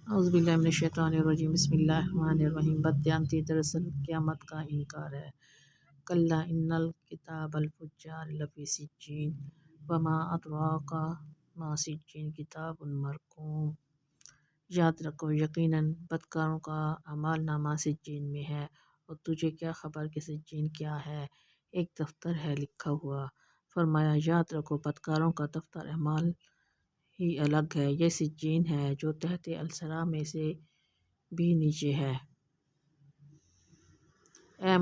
اعوذ باللہ من الشیطان الرجیم بسم اللہ الرحمن الرحیم بدیانتی دراصل قیامت کا انکار ہے۔ کلا ان الکتاب الفجار لفی سجین وما ادراک ما سجین کتاب مرقوم۔ یاد رکھو یقیناً بدکاروں کا اعمال نامہ سجین میں ہے، اور تجھے کیا خبر کہ سجین کیا ہے؟ ایک دفتر ہے لکھا ہوا۔ فرمایا یاد رکھو بدکاروں کا دفتر اعمال ہی الگ ہے، یہ سجین ہے جو تحت الثرى میں سے بھی نیچے ہے۔ اے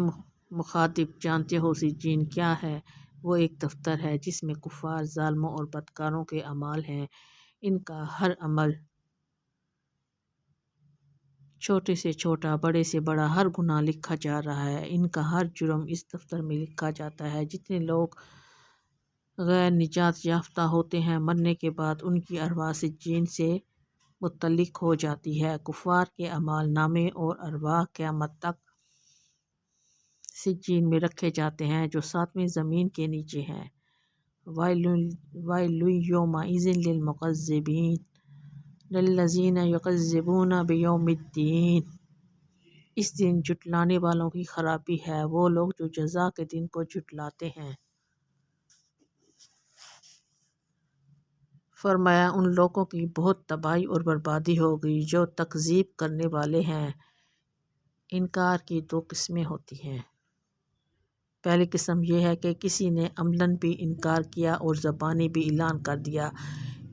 مخاطب جانتے ہو سجین کیا ہے؟ وہ ایک دفتر ہے جس میں کفار، ظالموں اور بدکاروں کے اعمال ہیں۔ ان کا ہر عمل چھوٹے سے چھوٹا، بڑے سے بڑا ہر گناہ لکھا جا رہا ہے۔ ان کا ہر جرم اس دفتر میں لکھا جاتا ہے۔ جتنے لوگ غیر نجات یافتہ ہوتے ہیں، مرنے کے بعد ان کی ارواح سجین سے متعلق ہو جاتی ہے۔ کفار کے اعمال نامے اور ارواح قیامت تک سجین میں رکھے جاتے ہیں جو 7ویں زمین کے نیچے ہیں۔ وَيْلٌ يَوْمَئِذٍ لِّلْمُكَذِّبِينَ الَّذِينَ يُكَذِّبُونَ بِيَوْمِ الدِّينِ۔ اس دن جھٹلانے والوں کی خرابی ہے، وہ لوگ جو جزا کے دن کو جھٹلاتے ہیں۔ فرمایا ان لوگوں کی بہت تباہی اور بربادی ہوگی جو تکذیب کرنے والے ہیں۔ انکار کی 2 قسمیں ہوتی ہیں۔ پہلی قسم یہ ہے کہ کسی نے عملاً بھی انکار کیا اور زبانی بھی اعلان کر دیا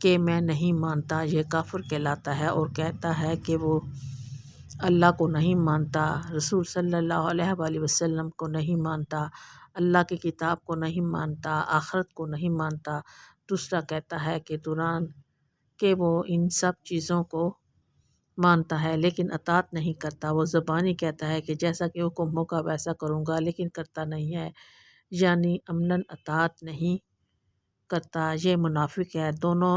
کہ میں نہیں مانتا، یہ کافر کہلاتا ہے، اور کہتا ہے کہ وہ اللہ کو نہیں مانتا، رسول صلی اللہ علیہ وآلہ وسلم کو نہیں مانتا، اللہ کی کتاب کو نہیں مانتا، آخرت کو نہیں مانتا۔ دوسرا کہتا ہے کہ وہ ان سب چیزوں کو مانتا ہے لیکن اطاعت نہیں کرتا۔ وہ زبانی کہتا ہے کہ جیسا کہ حکم ہوگا ویسا کروں گا، لیکن کرتا نہیں ہے، یعنی عملاً اطاعت نہیں کرتا۔ یہ منافق ہے۔ دونوں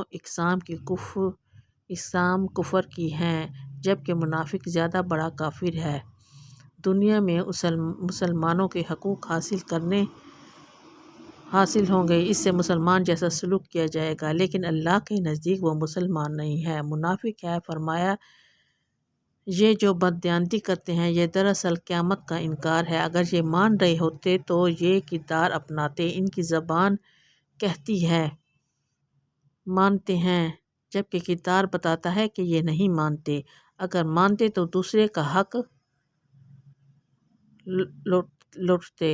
اقسام کفر کی ہیں، جبکہ منافق زیادہ بڑا کافر ہے۔ دنیا میں مسلمانوں کے حقوق حاصل ہوں گے، اس سے مسلمان جیسا سلوک کیا جائے گا، لیکن اللہ کے نزدیک وہ مسلمان نہیں ہے، منافق ہے۔ فرمایا یہ جو بددیانتی کرتے ہیں یہ دراصل قیامت کا انکار ہے۔ اگر یہ مان رہے ہوتے تو یہ کردار اپناتے۔ ان کی زبان کہتی ہے مانتے ہیں، جبکہ کردار بتاتا ہے کہ یہ نہیں مانتے۔ اگر مانتے تو دوسرے کا حق لوٹتے،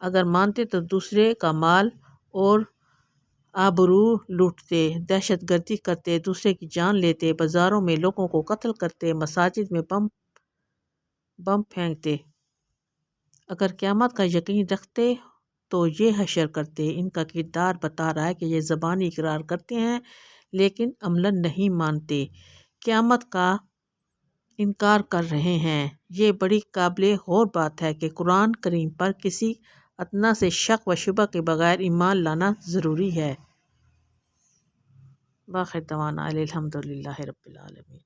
اگر مانتے تو دوسرے کا مال اور آبرو لوٹتے، دہشت گردی کرتے، دوسرے کی جان لیتے، بازاروں میں لوگوں کو قتل کرتے، مساجد میں بم پھینکتے۔ اگر قیامت کا یقین رکھتے تو یہ حشر کرتے۔ ان کا کردار بتا رہا ہے کہ یہ زبانی اقرار کرتے ہیں لیکن عملاً نہیں مانتے، قیامت کا انکار کر رہے ہیں۔ یہ بڑی قابل غور بات ہے کہ قرآن کریم پر کسی ادنیٰ سے شک و شبہ کے بغیر ایمان لانا ضروری ہے۔ وآخر دعوانا الحمد للہ رب العالمین۔